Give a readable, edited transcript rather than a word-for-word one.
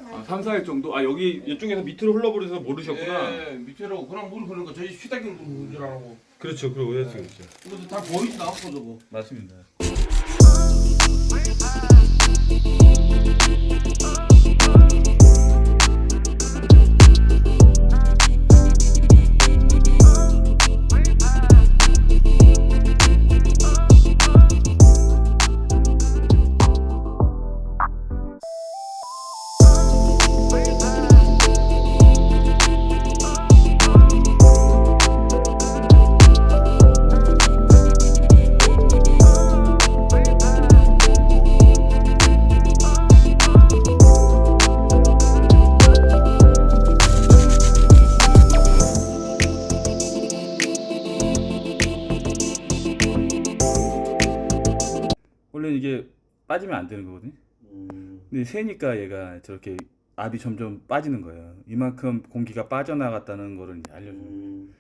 아, 3, 4일 정도? 아 여기 이쪽에서 밑으로 흘러버려서 모르셨구나. 예, 밑으로 그냥 물 흐르는 거 저희 휘다기로 흐르는 줄 알고. 그렇죠. 그러고 그랬죠. 그래서 다 보이지도 않고 저거. 맞습니다. 원래 이게 빠지면 안 되는 거거든요. 근데 새니까 얘가 저렇게 압이 점점 빠지는 거예요. 이만큼 공기가 빠져나갔다는 거를 이제 알려줘요.